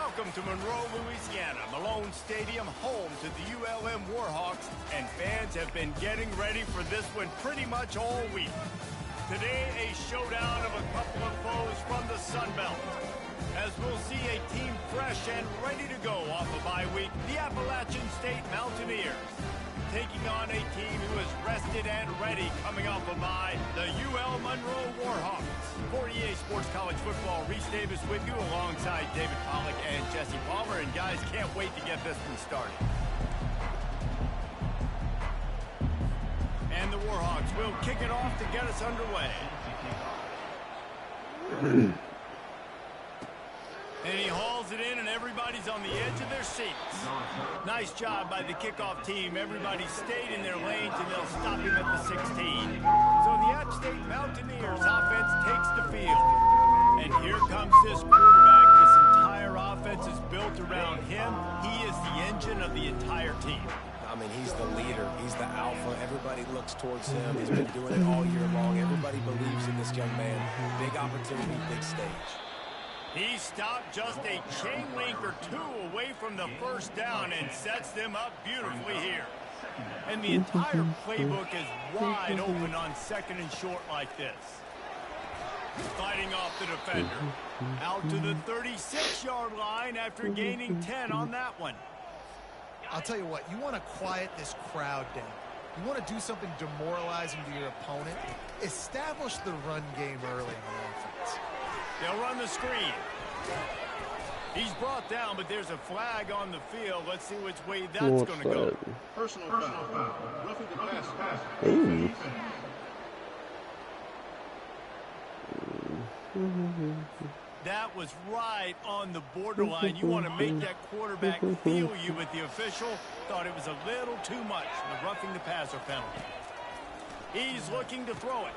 Welcome to Monroe, Louisiana, Malone Stadium, home to the ULM Warhawks, and fans have been getting ready for this one pretty much all week. Today, a showdown of a couple of foes from the Sun Belt, as we'll see a team fresh and ready to go off a bye week, the Appalachian State Mountaineers, taking on a team who is rested and ready coming off a bye, the UL Monroe Warhawks. For EA Sports College Football, Reese Davis with you alongside David Pollack and Jesse Palmer. And guys, can't wait to get this one started. And the Warhawks will kick it off to get us underway. And he hauls it in, and everybody's on the edge of their seats. Nice job by the kickoff team. Everybody stayed in their lanes, and they'll stop him at the 16. So the App State Mountaineers offense takes the field. And here comes this quarterback. This entire offense is built around him. He is the engine of the entire team. I mean, he's the leader. He's the alpha. Everybody looks towards him. He's been doing it all year long. Everybody believes in this young man. Big opportunity, big stage. He stopped just a chain link or two away from the first down and sets them up beautifully here. And the entire playbook is wide open on second and short like this. Fighting off the defender. Out to the 36-yard line after gaining 10 on that one. I'll tell you what, you want to quiet this crowd down. You want to do something demoralizing to your opponent. Establish the run game early on offense. They'll run the screen. He's brought down, but there's a flag on the field. Let's see which way that's going to go. Personal foul. Roughing the pass. Ooh. That was right on the borderline. You want to make that quarterback feel you, but the official thought it was a little too much. The roughing the passer penalty. He's looking to throw it.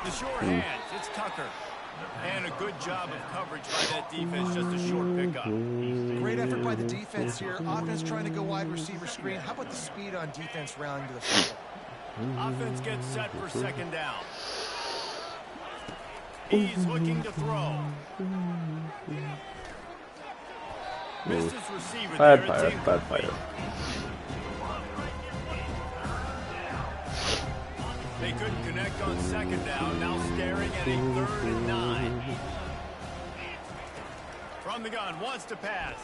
The short hands. It's Tucker. And a good job of coverage by that defense, just a short pickup. Great effort by the defense here. Offense trying to go wide receiver screen. How about the speed on defense rounding to the football? Offense gets set for second down. He's looking to throw. Missed his receiver there. Bad fire. They couldn't connect on second down. Now staring at a 3rd and 9. From the gun, wants to pass.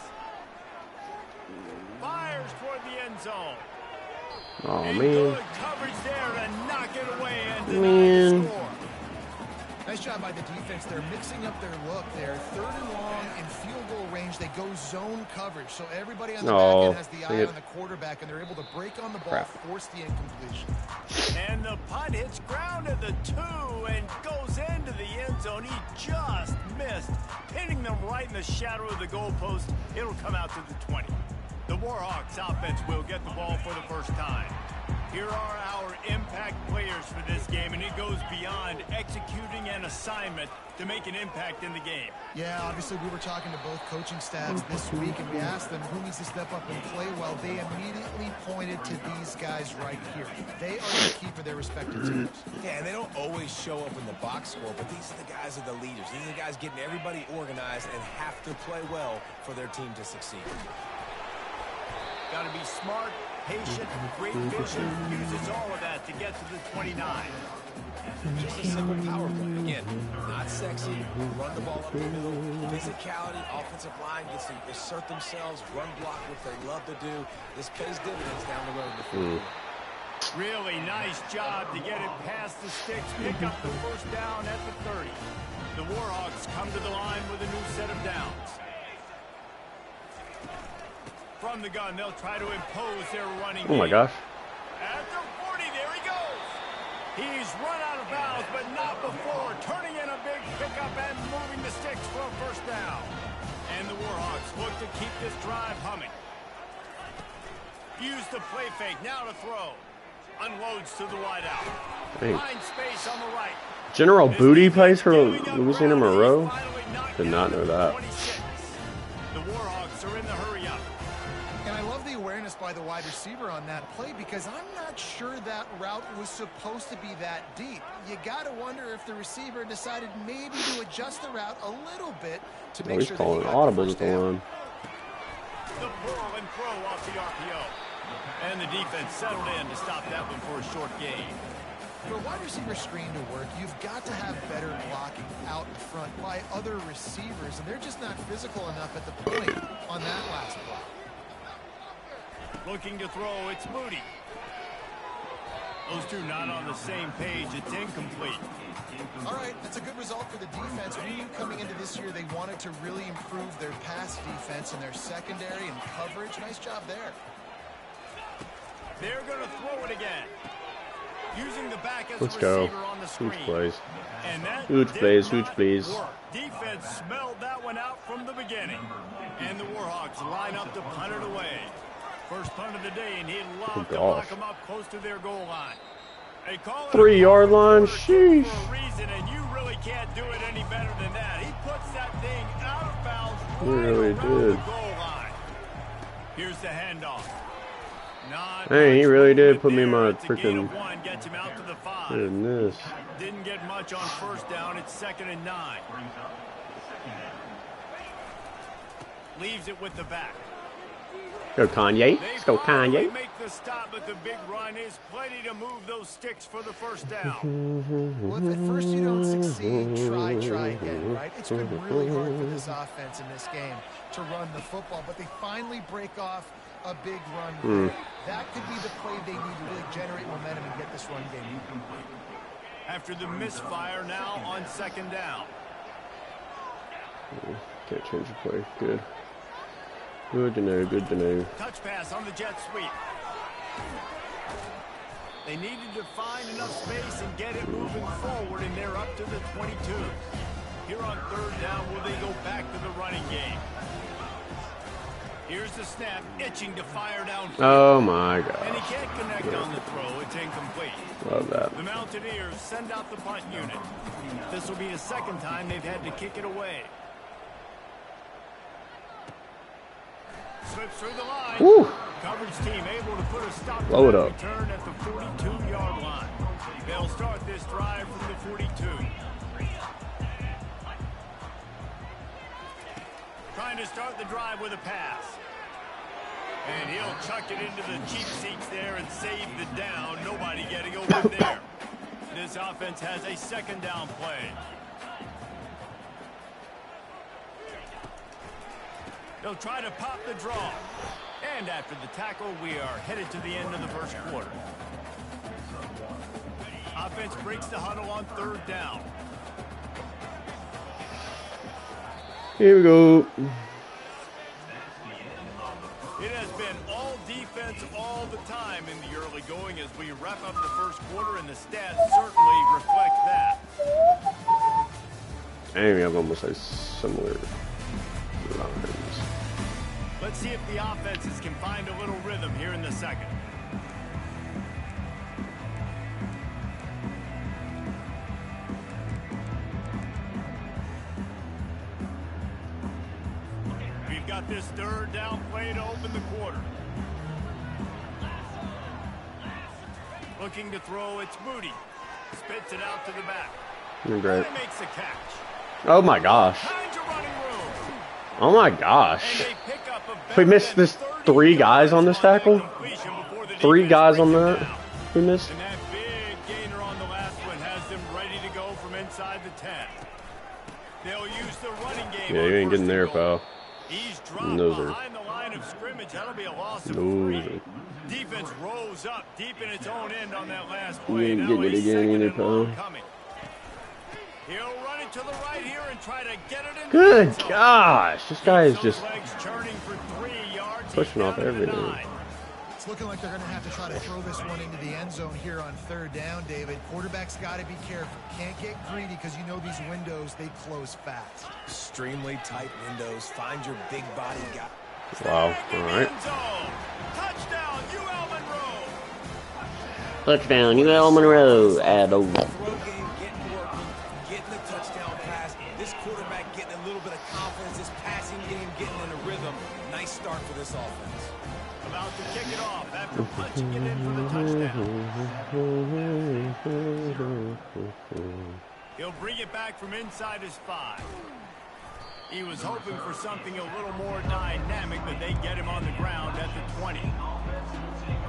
Fires toward the end zone. Oh, and man. Good coverage there to knock it away and deny the score. Nice job by the defense. They're mixing up their look there. 3rd and long in field goal range. They go zone coverage. So everybody on the back end has the eye on the quarterback, and they're able to break on the ball, force the incompletion. And the punt hits ground at the 2 and goes into the end zone. He just missed, hitting them right in the shadow of the goalpost. It'll come out to the 20. The Warhawks offense will get the ball for the first time. Here are our impact players for this game, and it goes beyond executing an assignment to make an impact in the game. Yeah, obviously we were talking to both coaching staffs this week, and we asked them who needs to step up and play well. They immediately pointed to these guys right here. They are the key for their respective teams. Yeah, and they don't always show up in the box score, but these are the guys that are the leaders. These are the guys getting everybody organized and have to play well for their team to succeed. Got to be smart, patient, great vision. Uses all of that to get to the 29. Just a simple power play. Again, not sexy. Run the ball up the middle. Physicality, offensive line gets to assert themselves, run block, what they love to do. This pays dividends down the road in the field. Really nice job to get it past the sticks. Pick up the first down at the 30. The Warhawks come to the line with a new set of downs. From the gun, they'll try to impose their running game. Oh my gosh. At the 40, there he goes. He's run out of bounds, but not before. Turning in a big pickup and moving the sticks for a first down. And the Warhawks look to keep this drive humming. Use the play fake, now to throw. Unloads to the wideout. Find space on the right. General Booty plays for Louisiana Monroe? Did not know that. The Warhawks are in the hurry up. And I love the awareness by the wide receiver on that play, because I'm not sure that route was supposed to be that deep. You got to wonder if the receiver decided maybe to adjust the route a little bit to make sure that he got the first down. the pull and throw off the RPO. And the defense settled in to stop that one for a short gain. For a wide receiver screen to work, you've got to have better blocking out in front by other receivers, and they're just not physical enough at the point on that last block. Looking to throw, it's Moody. Those two not on the same page. It's incomplete. All right, that's a good result for the defense. We knew coming into this year they wanted to really improve their pass defense and their secondary and coverage. Nice job there. They're going to throw it again. Using the back as Let's a go. receiver on the screen. Huge plays. And that Huge plays, huge plays. work. Defense smelled that one out from the beginning. And the Warhawks line up to punt it away. First punt of the day, and he'd love to lock them up close to their goal line. They call it 3-yard line, sheesh. for a reason, and you really can't do it any better than that. He puts that thing out of bounds He right really around did. the goal line. Here's the handoff. Hey, he really did put me in my freaking freaking goodness. Didn't get much on first down. It's 2nd and 9. Leaves it with the back. Go Kanye. Let's go Kanye. Make the stop, but the big run is plenty to move those sticks for the first down. Well, if at first you don't succeed, try again, right? It's been really hard for this offense in this game to run the football, but they finally break off a big run. That could be the play they need to really generate momentum and get this run game. After the misfire, now on 2nd down. Can't change the play. Good. Good to know, good to know. Touch pass on the jet sweep. They needed to find enough space and get it moving forward, and they're up to the 22. Here on 3rd down, will they go back to the running game? Here's the snap, itching to fire downfield. Oh my And he gosh. can't connect on the throw. It's incomplete. Love that. The Mountaineers send out the punt unit. This will be the 2nd time they've had to kick it away. Slips through the line. Woo. Coverage team able to put a stop to Blow it that up. return at the 42-yard line. They'll start this drive from the 42. Trying to start the drive with a pass. And he'll chuck it into the cheap seats there and save the down. Nobody getting over there. This offense has a 2nd down play. They'll try to pop the draw. And after the tackle, we are headed to the end of the first quarter. Offense breaks the huddle on 3rd down. Here we go. It has been all defense all the time in the early going as we wrap up the first quarter, and the stats certainly reflect that. Dang, we have almost a similar lines. Let's see if the offenses can find a little rhythm here in the 2nd. We've got this 3rd down play to open the quarter. Looking to throw, it's Moody. Spits it out to the back. You're great. And makes a catch. Oh my gosh. Finds a running room. Oh my gosh. And they pick up a We missed this 3 guys on this tackle. 3 guys on that. We missed. And that big gainer on the last one has them ready to go from inside the 10. They'll use the running game. Yeah, you ain't getting there, pal. He's dropped Loser. behind the line of scrimmage. That'll be a loss of Loser. 3. Defense rolls up deep in its own end on that last You play. ain't Now getting it he's again 2nd either, and long pal. coming. He'll run it to the right here and try to get it in. Good the end zone. gosh. This guy is Those just legs churning for 3 yards. pushing He's off down to the everything. 9. It's looking like they're going to have to try to throw this one into the end zone here on 3rd down, David. Quarterback's got to be careful. Can't get greedy because you know these windows, they close fast. Extremely tight windows. Find your big body guy. wow. All right. Touchdown, UL Monroe. Touchdown, UL Monroe. Throw game getting working, getting the touchdown pass. This quarterback getting a little bit of confidence. This passing game getting in a rhythm. Nice start for this offense. About to kick it off after punching it in for the touchdown. He'll bring it back from inside his 5. He was hoping for something a little more dynamic, but they get him on the ground at the 20.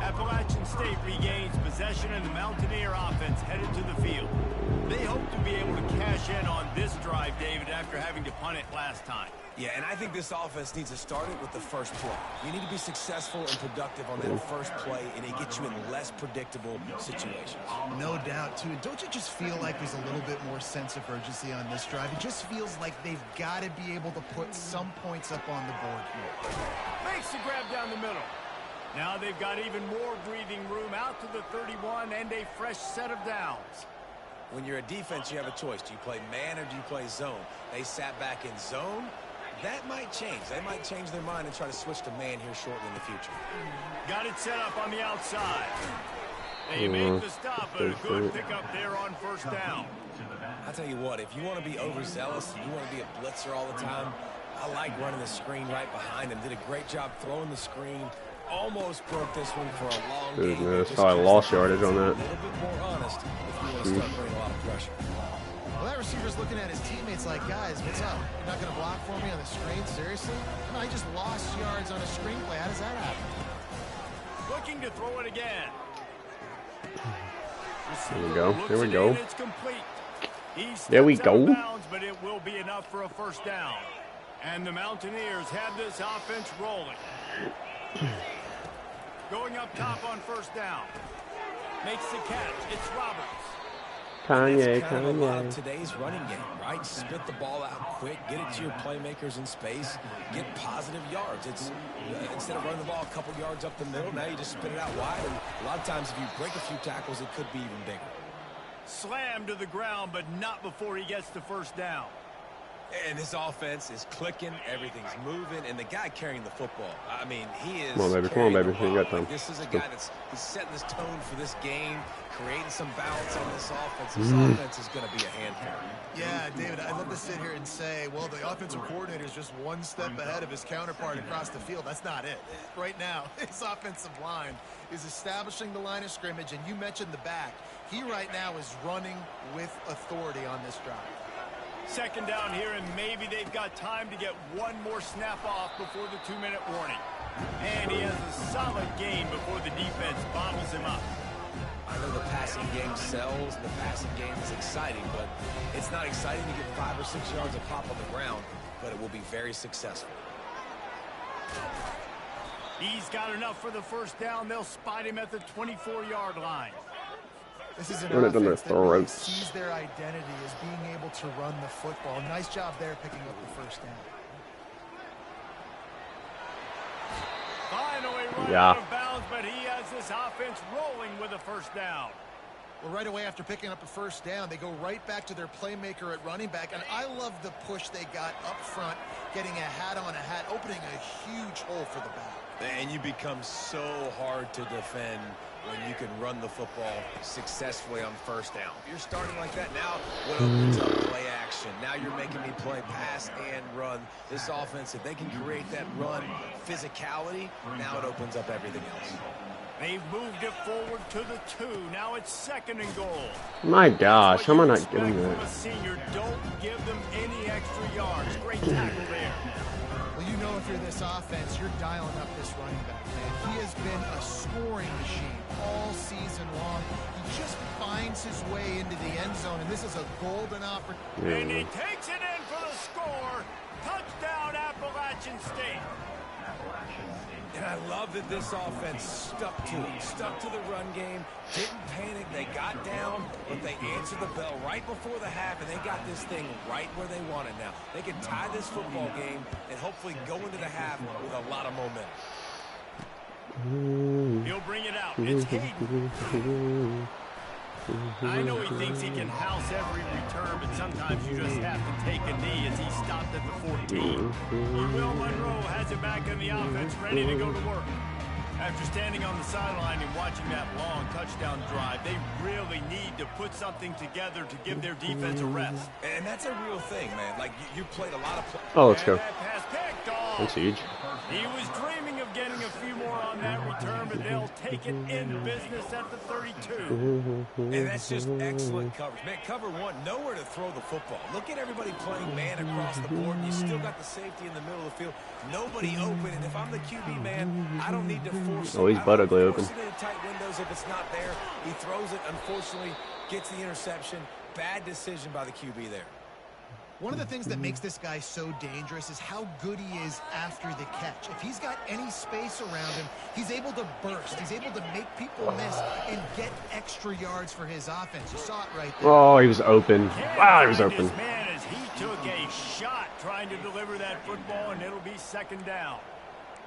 Appalachian State regains possession, and the Mountaineer offense headed to the field. They hope to be able to cash in on this drive, David, after having to punt it last time. Yeah, and I think this offense needs to start it with the first play. You need to be successful and productive on that first play, and it gets you in less predictable situations. No doubt, too. Don't you just feel like there's a little bit more sense of urgency on this drive? It just feels like they've got to be able to put some points up on the board here. Makes the grab down the middle. Now they've got even more breathing room out to the 31 and a fresh set of downs. When you're a defense, you have a choice. Do you play man or do you play zone? They sat back in zone. That might change. They might change their mind and try to switch to man here shortly in the future. Got it set up on the outside. They make the stop, but a good pickup there on first down. I'll tell you what, if you want to be overzealous and you want to be a blitzer all the time, I like running the screen right behind him. Did a great job throwing the screen. Almost broke this one for a long game. That's how I lost yardage on that. A little bit more honest if you want to start bringing a lot of pressure. Well, that receiver's looking at his teammates like, guys, what's up? You're not going to block for me on the screen? Seriously? No, I just lost yards on a screen play. How does that happen? Looking to throw it again. There we go. There we go. It's complete. There we go. Bounds, but it will be enough for a first down. And the Mountaineers have this offense rolling. Going up top on first down. Makes the catch. It's Roberts. Kanye, That's kind of a lot of today's running game, right? Spit the ball out quick, get it to your playmakers in space, get positive yards. It's instead of running the ball a couple yards up the middle, now you just spit it out wide. And a lot of times, if you break a few tackles, it could be even bigger. Slammed to the ground, but not before he gets the first down. And this offense is clicking, everything's moving, and the guy carrying the football, I mean, he is. Come on, baby. Come on, baby. You got time. This is a guy he's setting this tone for this game, creating some balance on this offense. This offense is going to be a handful. Yeah, David, I'd love to sit here and say, well, the offensive coordinator is just one step ahead of his counterpart across the field. That's not it. Right now, his offensive line is establishing the line of scrimmage, and you mentioned the back. He right now is running with authority on this drive. Second down here, and maybe they've got time to get one more snap off before the 2-minute warning. And he has a solid gain before the defense bottles him up. I know the passing game sells, and the passing game is exciting, but it's not exciting to get 5 or 6 yards of pop on the ground, but it will be very successful. He's got enough for the first down. They'll spot him at the 24-yard line. This is an offense that really sees their identity as being able to run the football. Nice job there picking up the first down. Finally run out of bounds, but he has this offense rolling with a first down. Well, right away after picking up a first down, they go right back to their playmaker at running back. And I love the push they got up front, getting a hat on a hat, opening a huge hole for the back. And you become so hard to defend when you can run the football successfully on first down. If you're starting like that now, what opens up play action? Now you're making me play pass and run. This offense, if they can create that run physicality, now it opens up everything else. They've moved it forward to the 2. Now it's 2nd and goal. My gosh, how am I not getting that? that? Senior, don't give them any extra yards. Great tackle there. Well, you know if you're this offense, you're dialing up this running back, man. He has been a scoring machine all season long. He just finds his way into the end zone, and this is a golden opportunity. And he takes it in for the score. Touchdown, Appalachian State. And I love that this offense stuck to it, stuck to the run game, didn't panic, they got down, but they answered the bell right before the half, and they got this thing right where they want it now. They can tie this football game and hopefully go into the half with a lot of momentum. He'll bring it out. It's Hayden. I know he thinks he can house every return, but sometimes you just have to take a knee as he stopped at the 14. Will Monroe has it back in the offense, ready to go to work. After standing on the sideline and watching that long touchdown drive, they really need to put something together to give their defense a rest. And that's a real thing, man. Like, you played a lot of... Oh, let's go. That pass picked off. That's huge. He was dreaming of getting a few more on that return, but they'll take it in business at the 32. And that's just excellent coverage. Man, cover one, nowhere to throw the football. Look at everybody playing man across the board, and you still got the safety in the middle of the field. Nobody open, and if I'm the QB, man, I don't need to force it. Oh, he's butt ugly open. Tight windows if it's not there. He throws it, unfortunately, gets the interception. Bad decision by the QB there. One of the things that makes this guy so dangerous is how good he is after the catch. If he's got any space around him, he's able to burst. He's able to make people miss and get extra yards for his offense. You saw it right there. Oh, he was open. Wow, he was open. Man, as he took a shot trying to deliver that football, and it'll be second down.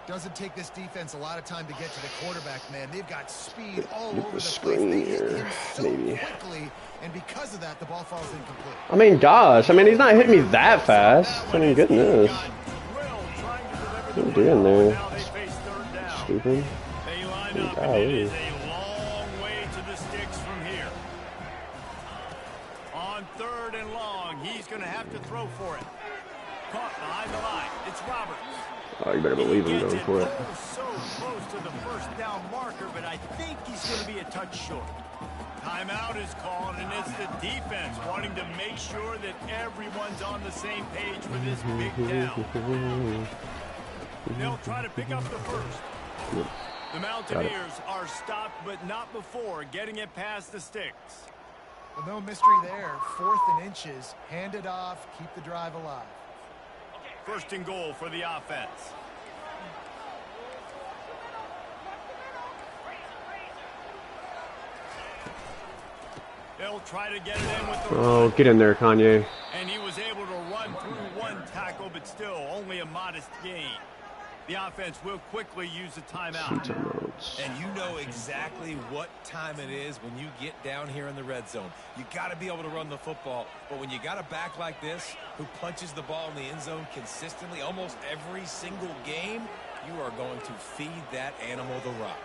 Doesn't take this defense a lot of time to get to the quarterback, man. They've got speed all over the place. Screen They hit here, him so maybe. quickly, and because of that, the ball falls incomplete. I mean, gosh. I mean, he's not hitting me that fast. I mean, goodness. What are you doing there? Stupid. They line up, and it is a long way to the sticks from here. On 3rd and long, he's going to have to throw for it. Caught behind the line. It's Roberts. Oh, you better believe him going for it. So close to the first down marker, but I think he's going to be a touch short. Timeout is called, and it's the defense wanting to make sure that everyone's on the same page for this big down. They'll try to pick up the first. The Mountaineers are stopped, but not before getting it past the sticks. Well, no mystery there. 4th and inches. Hand it off. Keep the drive alive. 1st and goal for the offense. They'll try to get it in with the Oh, get in there, Kanye. And he was able to run through one tackle, but still only a modest gain. The offense will quickly use a timeout. And you know exactly what time it is when you get down here in the red zone. You got to be able to run the football. But when you got a back like this who punches the ball in the end zone consistently almost every single game, you are going to feed that animal the rock.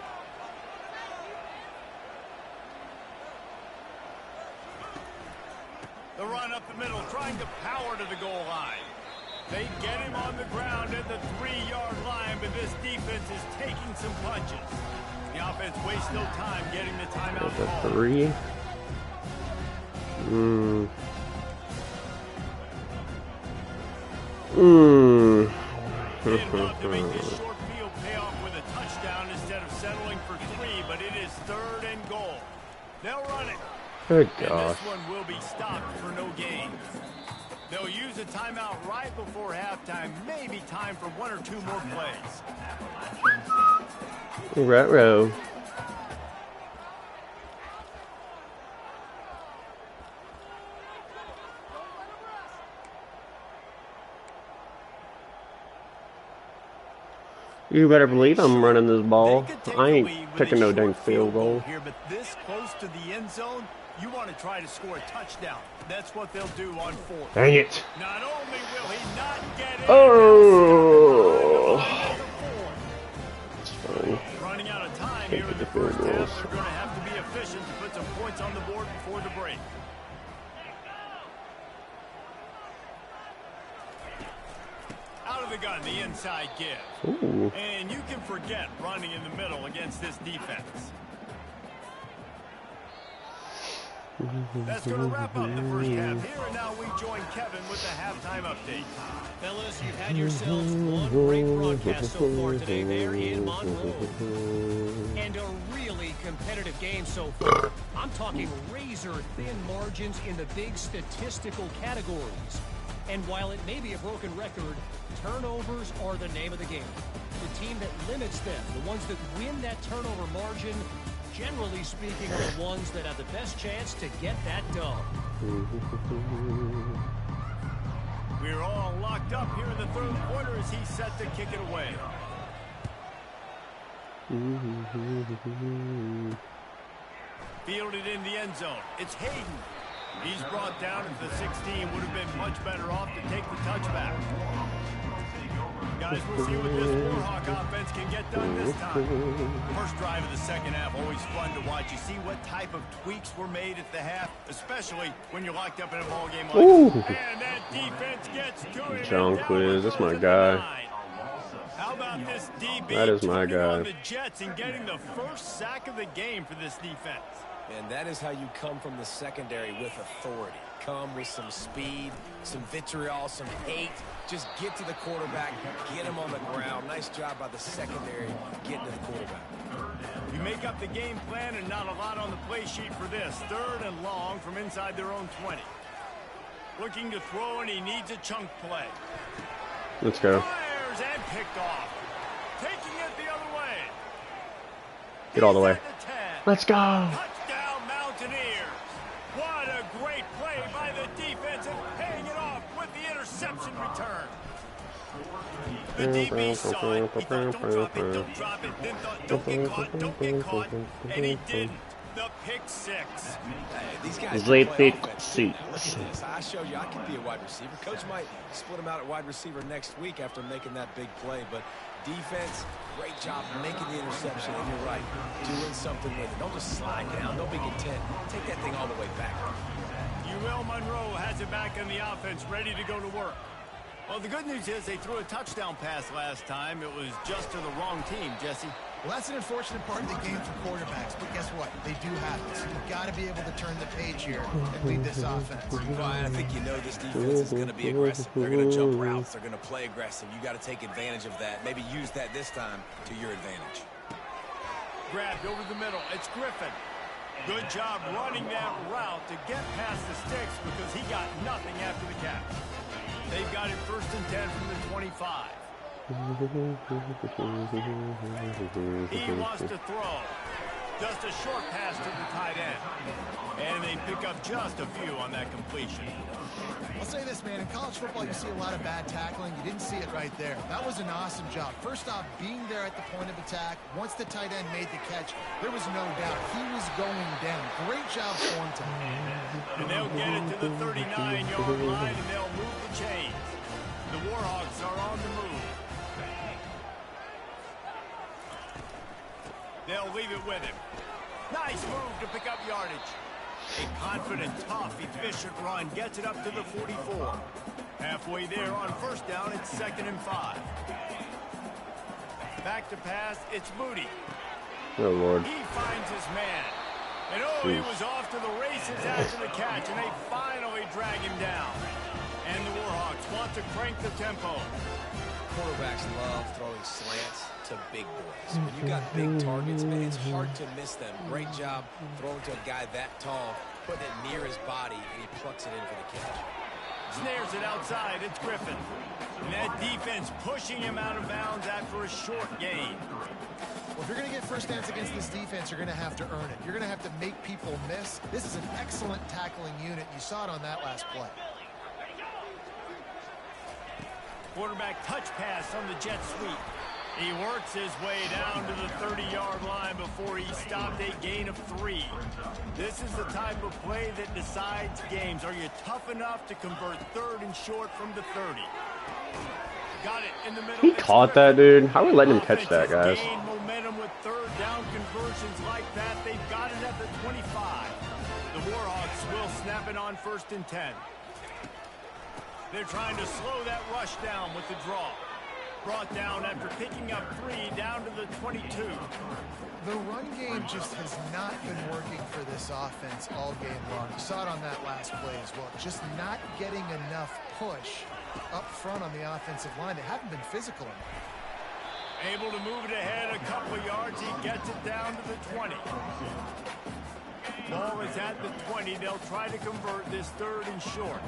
The run up the middle, trying to power to the goal line. They get him on the ground at the 3-yard line, but this defense is taking some punches. The offense wastes no time getting the timeout call. 3. They'd love to make this short field pay off with a touchdown instead of settling for 3, but it is 3rd and goal. They'll run it. Good And gosh. this one will be stopped for no gain. They'll use a timeout right before halftime. Maybe time for 1 or 2 more plays. Right row. You better believe I'm running this ball. I ain't picking no dang field goal. Here, but this close to the end zone, you want to try to score a touchdown. That's what they'll do on 4th. Dang it. Not only will he not get it. Oh. It's fine. Running out of time here in the first half. They're going to have to be efficient to put some points on the board before the break. Out of the gun, the inside give. Ooh. And you can forget running in the middle against this defense. That's going to wrap up the first half here, and now we join Kevin with the halftime update. Fellas, you've had yourselves one great broadcast so far today there in Monroe. And a really competitive game so far. I'm talking razor-thin margins in the big statistical categories. And while it may be a broken record, turnovers are the name of the game. The team that limits them, the ones that win that turnover margin, generally speaking, are the ones that have the best chance to get that done. We're all locked up here in the 3rd quarter as he's set to kick it away. Fielded in the end zone. It's Hayden. He's brought down at the 16. Would have been much better off to take the touchback. Guys, we'll see what this Warhawk offense can get done this time. First drive of the second half, always fun to watch. You see what type of tweaks were made at the half, especially when you're locked up in a ball game like this. And that defense gets to it. John Quiz, that's my guy. How about this DB That is my turning on guy. the Jets and getting the first sack of the game for this defense? And that is how you come from the secondary with authority. Come with some speed, some vitriol, some hate. Just get to the quarterback, get him on the ground. Nice job by the secondary getting to the quarterback. You make up the game plan and not a lot on the play sheet for this. 3rd and long from inside their own 20. Looking to throw, and he needs a chunk play. Let's go. Fires and picked off. Taking it the other way. Get all the way. He's at the 10. Let's go. Touchdown Mountaineers. What a great play by the defense and paying it off with the interception return. The DB saw it. He thought, don't drop it, don't drop it. Then thought, don't get caught, and he didn't. The pick 6. Hey, these guys The can play pick offense. 6. Look at this. I showed you I could be a wide receiver. Coach might split him out at wide receiver next week after making that big play. But defense, great job making the interception. And you're right, doing something with it. Don't just slide down. Don't be content. Take that thing all the way back. UL Monroe has it back in the offense, ready to go to work. Well, the good news is they threw a touchdown pass last time. It was just to the wrong team, Jesse. Well, that's an unfortunate part of the game for quarterbacks, but guess what? They do have it. So you've got to be able to turn the page here and lead this offense. Ryan, I think you know this defense is going to be aggressive. They're going to jump routes. They're going to play aggressive. You got to take advantage of that. Maybe use that this time to your advantage. Grabbed over the middle. It's Griffin. Good job running that route to get past the sticks because he got nothing after the catch. They've got it 1st and 10 from the 25. He wants to throw. Just a short pass to the tight end. And they pick up just a few on that completion. I'll say this, man. In college football, you see a lot of bad tackling. You didn't see it right there. That was an awesome job. First off, being there at the point of attack. Once the tight end made the catch, there was no doubt he was going down. Great job form time. And they'll get it to the 39-yard line, and they'll move the chains. The Warhawks are on the move. They'll leave it with him. Nice move to pick up yardage. A confident, tough, efficient run gets it up to the 44. Halfway there on 1st down, it's 2nd and 5. Back to pass, it's Moody. Oh, Lord. He finds his man. And oh, he was off to the races after the catch, and they finally drag him down. And the Warhawks want to crank the tempo. Quarterbacks love throwing slants to big boys. When you got big targets, man, it's hard to miss them. Great job throwing to a guy that tall, putting it near his body, and he plucks it in for the catch. Snares it outside. It's Griffin. And that defense pushing him out of bounds after a short gain. Well, if you're going to get first downs against this defense, you're going to have to earn it. You're going to have to make people miss. This is an excellent tackling unit. You saw it on that last play. Quarterback touch pass on the jet sweep. He works his way down to the 30-yard line before he stopped a gain of 3. This is the type of play that decides games. Are you tough enough to convert 3rd and short from the 30? Got it in the middle. He caught that, dude. How are we letting him catch that, guys? Gain momentum with 3rd down conversions like that. They've got it at the 25. The Warhawks will snap it on 1st and 10. They're trying to slow that rush down with the draw. Brought down after picking up 3 down to the 22. The run game just has not been working for this offense all game long. You saw it on that last play as well. Just not getting enough push up front on the offensive line. They haven't been physical enough. Able to move it ahead a couple of yards. He gets it down to the 20. Ball is at the 20. They'll try to convert this 3rd and short.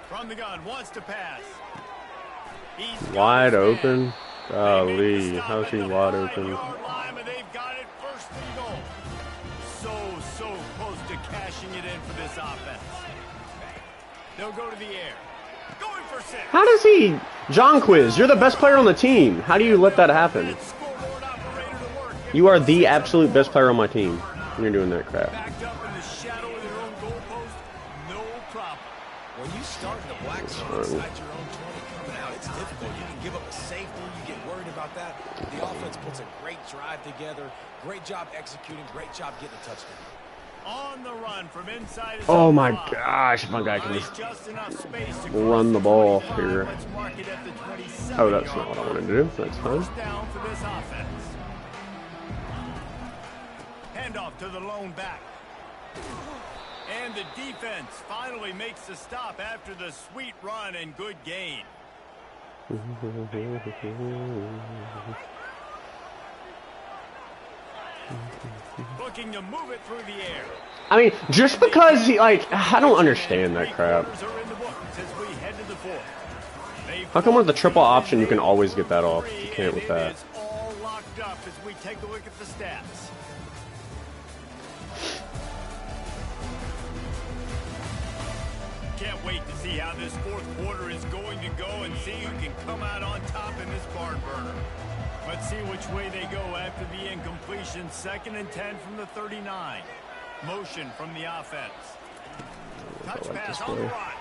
From the gun, wants to pass. He's wide open. Golly, how's he wide open? They've got it 1st and goal. So close to cashing it in for this offense. They'll go to the air. Going for 6. How does he? John Quiz, you're the best player on the team. How do you let that happen? You are the absolute best player on my team. You're doing that crap. Backed up in the shadow of their own goalpost, no problem. When you start in the black zone inside your own 20 coming out, it's difficult. You can give up a safety. You get worried about that. The offense puts a great drive together. Great job executing. Great job getting a touchdown. On the run from inside his Oh own my five. gosh, my guy can Just enough space to run the cross ball 25. here. Let's mark it at the 27 Oh, that's not yard what I line. wanted to do. That's fine. First down for this offense. Handoff to the lone back. And the defense finally makes the stop after the sweet run and good gain. Looking to move it through the air. I mean, just because he, like, I don't understand that crap. How come with the triple option you can always get that off? You can't with that. It's all locked up as we take a look at the stats. Can't wait to see how this fourth quarter is going to go and see who can come out on top in this barn burner. Let's see which way they go after the incompletion. 2nd and 10 from the 39. Motion from the offense. Touch pass on the right.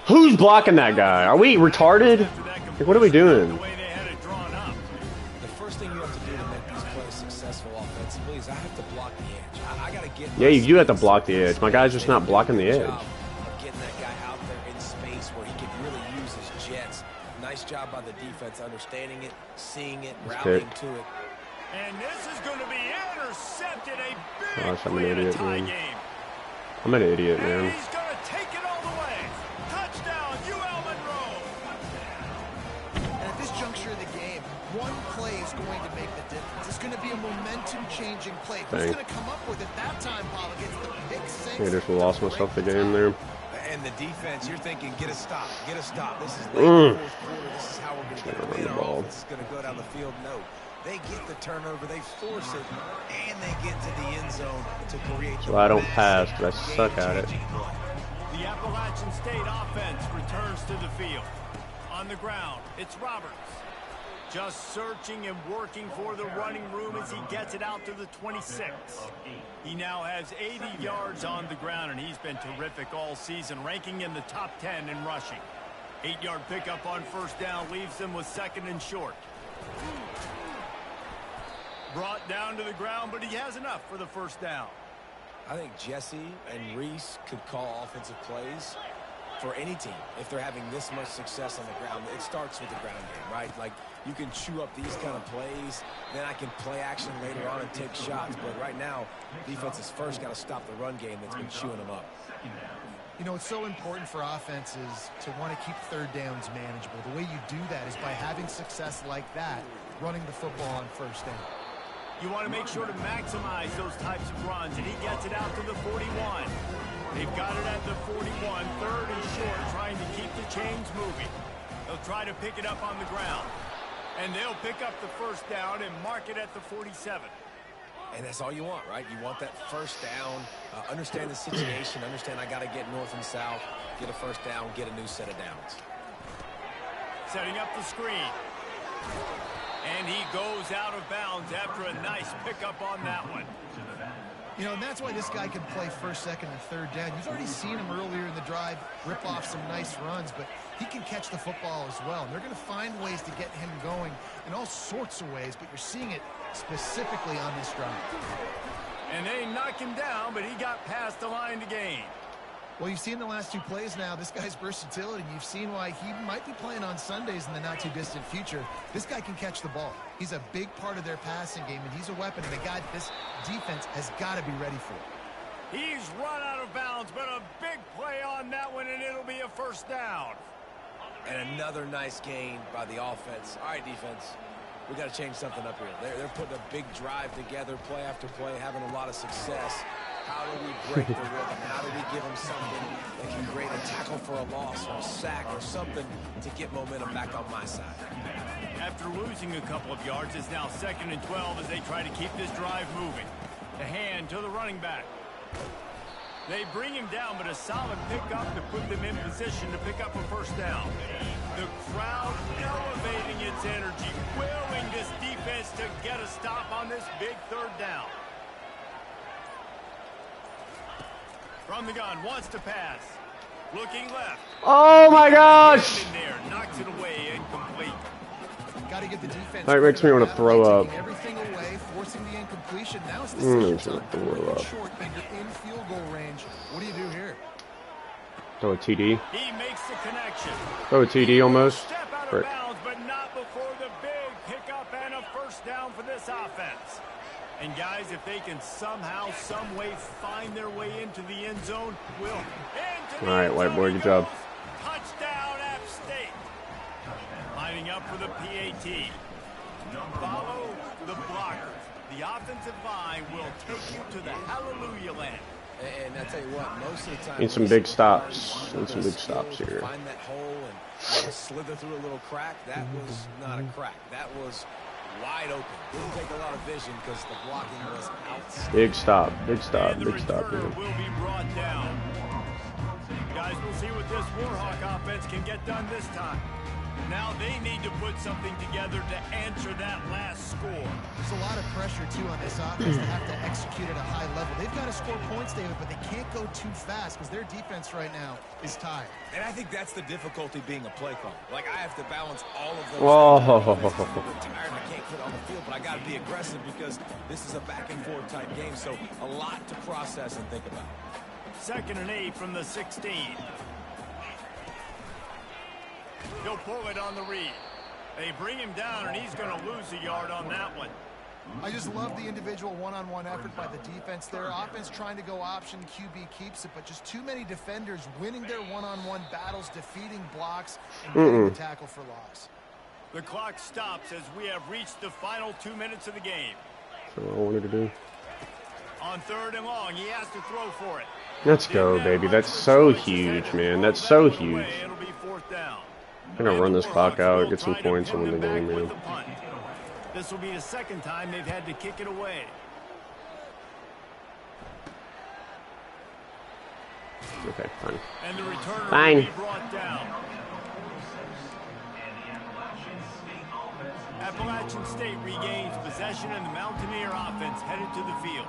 Who's blocking that guy? Are we retarded? Like, what are we doing? The first thing you have to do to make these plays successful offensively is I have to block the edge. I got to get. Yeah, you do have to block the edge. My guy's just not blocking the edge. Getting that guy out there in space where he can really use his jets. Nice job by the defense understanding it, seeing it, routing to it. And this is going to be intercepted. A big Gosh, I'm an play in a idiot, tie man. game. I'm an idiot, And man. he's going to take it all the way. Touchdown, UL Monroe. And at this juncture of the game, one play is going to make the difference. It's going to be a momentum-changing play. Who's Dang. going to come up with it that time, Pollock? It's the pick six. I just lost myself the game there. And the defense, you're thinking, get a stop, get a stop. This is late Mm. in the fourth quarter. This is how we're going to get Run a win. the Our ball. offense is going to go down the field. No, they get the turnover, they force it, and they get to the end zone to create. So I don't pass, but I suck at it. The Appalachian State offense returns to the field. On the ground, it's Roberts. Just searching and working for the running room as he gets it out to the 26. He now has 80 yards on the ground, and he's been terrific all season, ranking in the top 10 in rushing. 8-yard pickup on first down leaves them with 2nd and short. Brought down to the ground, but he has enough for the first down. I think Jesse and Reese could call offensive plays for any team if they're having this much success on the ground. It starts with the ground game, right? Like, you can chew up these kind of plays, then I can play action later on and take shots. But right now, defense has first got to stop the run game that's been chewing them up. You know, it's so important for offenses to want to keep third downs manageable. The way you do that is by having success like that, running the football on first down. You want to make sure to maximize those types of runs, and he gets it out to the 41. They've got it at the 41, 3rd and short, trying to keep the chains moving. They'll try to pick it up on the ground, and they'll pick up the first down and mark it at the 47. And that's all you want, right? You want that first down, understand the situation, understand I got to get north and south, get a first down, get a new set of downs. Setting up the screen. And he goes out of bounds after a nice pickup on that one. You know, and that's why this guy can play first, second, and third down. You've already seen him earlier in the drive rip off some nice runs, but he can catch the football as well. And they're going to find ways to get him going in all sorts of ways, but you're seeing it specifically on this drive. And they knock him down, but he got past the line to gain. Well, you've seen the last 2 plays now, this guy's versatility. You've seen why he might be playing on Sundays in the not-too-distant future. This guy can catch the ball. He's a big part of their passing game, and he's a weapon, and a guy that this defense has got to be ready for. He's run out of bounds, but a big play on that one, and it'll be a first down. And another nice gain by the offense. All right, defense, we got to change something up here. They're putting a big drive together, play after play, having a lot of success. How do we break the rhythm? How do we give them something that can create a tackle for a loss or a sack or something to get momentum back on my side? After losing a couple of yards, it's now 2nd and 12 as they try to keep this drive moving. The hand to the running back. They bring him down, but a solid pickup to put them in position to pick up a first down. The crowd elevating its energy, willing this defense to get a stop on this big 3rd down. From the gun, wants to pass. Looking left. Oh my gosh! In there, knocks it away, incomplete. Got to get the defense. That makes me want to throw up. Taking everything away, forcing the incomplete. completion. Now it's decision time. Third and short, and you're in field goal range. What do you do here? Throw a TD. He makes the connection. Throw a TD almost. Step out of bounds, but not before the big pickup and a first down for this offense. And guys, if they can somehow, some way find their way into the end zone, will. All right, white boy, good job. Touchdown, App State. Lining up for the PAT. Follow the blocker. The offensive line will take you to the hallelujah land. And I tell you what, most of the time, Need some big stops. Need some big stops here. Find that hole and slither through a little crack. That was not a crack. That was wide open. Didn't take a lot of vision because the blocking was outstanding. Big stop. Big stop. And the Big stop. returner will be brought down. Guys, we'll see what this Warhawk offense can get done this time. Now they need to put something together to answer that last score. There's a lot of pressure, too, on this offense to have to execute at a high level. They've got to score points, David, but they can't go too fast because their defense right now is tired. And I think that's the difficulty being a play caller. Like, I have to balance all of those. Whoa. I'm tired, I can't quit on the field, but I got to be aggressive because this is a back-and-forth type game, so a lot to process and think about. 2nd and 8 from the 16. He'll pull it on the read. They bring him down, and he's going to lose a yard on that one. I just love the individual one-on-one effort by the defense there. Offense trying to go option, QB keeps it, but just too many defenders winning their one-on-one battles, defeating blocks, and getting the tackle for loss. The clock stops as we have reached the final 2 minutes of the game. That's what I wanted to do. On 3rd and long, he has to throw for it. Let's go, baby. That's so huge, man. That's so huge. It'll be 4th down. I'm gonna run this clock out, get some points, and win the game, man. This will be the 2nd time they've had to kick it away. Okay, fine. And the returner Fine. will be brought down. Appalachian State regains possession, and the Mountaineer offense headed to the field.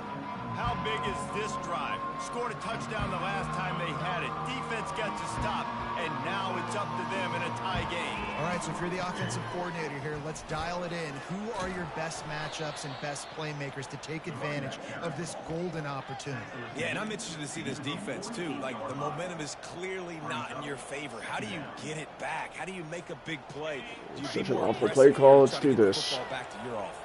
How big is this drive? Scored a touchdown the last time they had it. Defense gets a stop, and now it's up to them in a tie game. All right, so if you're the offensive coordinator here, let's dial it in. Who are your best matchups and best playmakers to take advantage of this golden opportunity? Yeah, and I'm interested to see this defense, too. Like, the momentum is clearly not in your favor. How do you get it back? How do you make a big play? Do you Such be an more awful aggressive play call. here Let's and try do to get the this. football back to your offense?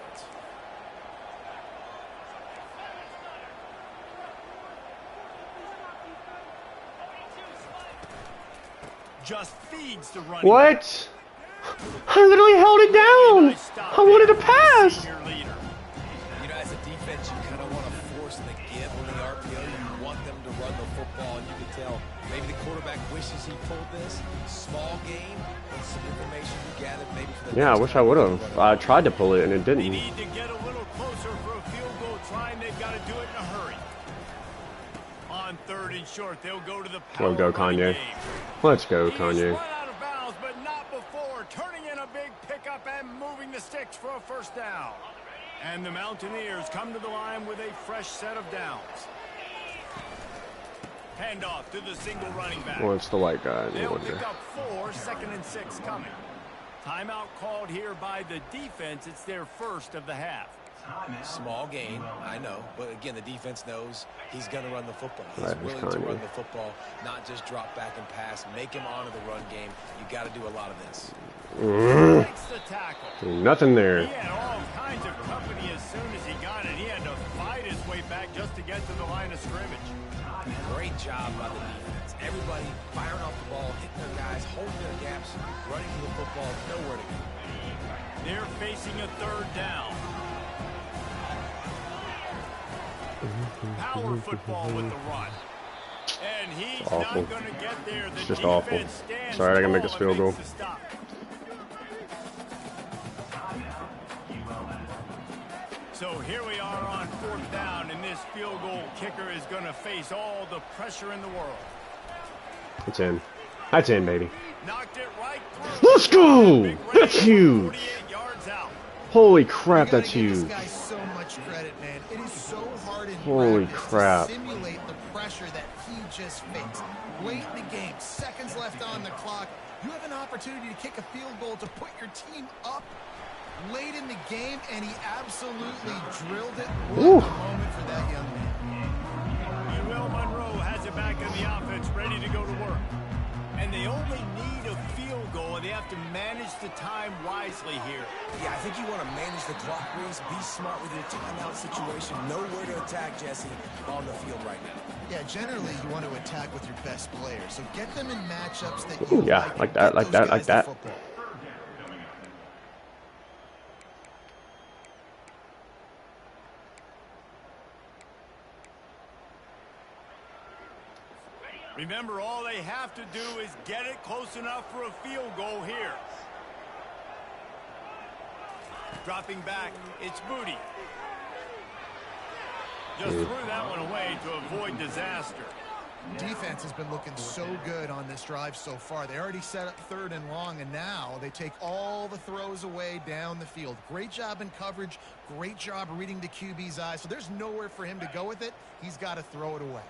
Just feeds the running. What? I literally held it down. I wanted to pass. You know, as a defense, you kind of want to force the give on the RPO. You want them to run the football, and you can tell maybe the quarterback wishes he pulled this. Small game, and some information you gathered maybe for the Yeah, I wish I would have. I tried to pull it, and it They didn't. need to get a little closer for a field goal try, and they've got to do it in a hurry. On 3rd and short, they'll go to the power Let's go, running Kanye. game. Let's go, He's Kanye. run out of bounds, but not before. Turning in a big pickup and moving the sticks for a first down. And the Mountaineers come to the line with a fresh set of downs. Handoff to the single running back. Well, it's the white guy. No They'll wonder. pick up 4, 2nd and 6 coming. Timeout called here by the defense. It's their first of the half. Small game, I know, but again, the defense knows he's going to run the football. He's Right, willing it's to Kanye. run the football, not just drop back and pass, make him honor the run game. You got to do a lot of this. Makes the tackle. Nothing there. He had all kinds of company as soon as he got it. He had to fight his way back just to get to the line of scrimmage. Great job by the defense. Everybody firing off the ball, hitting their guys, holding their gaps, running to the football, nowhere to go. They're facing a 3rd down. Power football with the run. And he's Awful. not going to get there. The It's just awful. defense stands Sorry, I gotta make tall this and field goal. makes the stop. So here we are on 4th down, and this field goal kicker is going to face all the pressure in the world. It's in. That's in, baby. Knocked it right through. Let's go! Big That's range, huge. 48 yards out. Holy crap, that's You gotta huge. give this guy so much credit, man. It is so hard in Holy practice crap. to simulate the pressure that he just faced. Late in the game, seconds left on the clock. You have an opportunity to kick a field goal to put your team up. late in the game, and he absolutely drilled it. What a moment for that young man. UL Monroe has it back in the offense, ready to go to work. And they only need a field goal, and they have to manage the time wisely here. Yeah, I think you want to manage the clock, Reese. Be smart with your timeout situation. Know where to attack, Jesse, on the field right now. Yeah, generally you want to attack with your best players. So get them in matchups that Ooh, you yeah, like that, like that, like that. Remember, all they have to do is get it close enough for a field goal here. Dropping back, it's Moody. Just threw that one away to avoid disaster. Defense has been looking so good on this drive so far. They already set up 3rd and long, and now they take all the throws away down the field. Great job in coverage. Great job reading the QB's eyes. So there's nowhere for him to go with it. He's got to throw it away.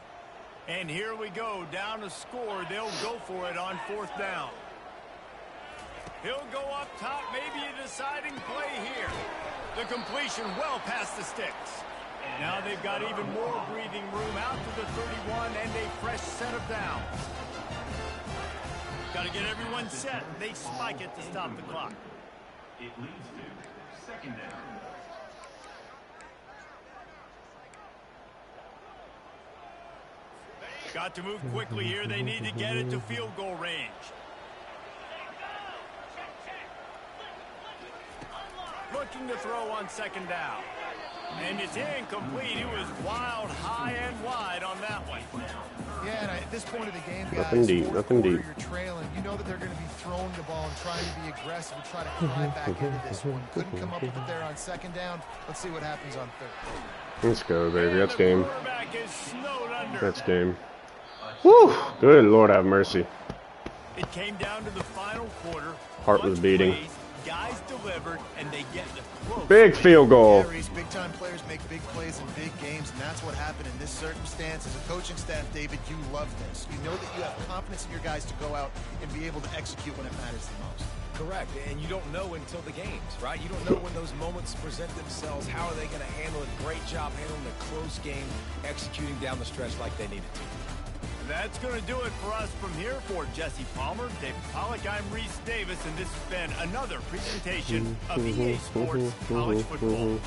And here we go, down to score. They'll go for it on 4th down. He'll go up top, maybe a deciding play here. The completion well past the sticks. Now they've got even more breathing room out to the 31 and a fresh set of downs. Got to get everyone set. They spike it to stop the clock. It leads to 2nd down. Got to move quickly here. They need to get it to field goal range. Looking to throw on 2nd down. And it's incomplete. It was wild, high and wide on that one. Yeah, and at this point of the game, guys, Nothing deep, nothing deep. You're trailing. You know that they're going to be throwing the ball and trying to be aggressive and try to climb back into this one. Couldn't come up with it there on 2nd down. Let's see what happens on 3rd. Let's go, baby. That's game. Quarterback is snowed under. That's game. Whew! Good Lord have mercy. It came down to the final quarter. Heart was beating. Guys delivered, and they get the close. Big field goal. Yeah, Reese, big-time players make big plays in big games, and that's what happened in this circumstance. As a coaching staff, David, you love this. You know that you have confidence in your guys to go out and be able to execute when it matters the most. Correct, and you don't know until the games, right? You don't know when those moments present themselves. How are they going to handle it? Great job handling a close game, executing down the stretch like they needed to. That's going to do it for us from here. For Jesse Palmer, David Pollack, I'm Reese Davis, and this has been another presentation of EA Sports College Football.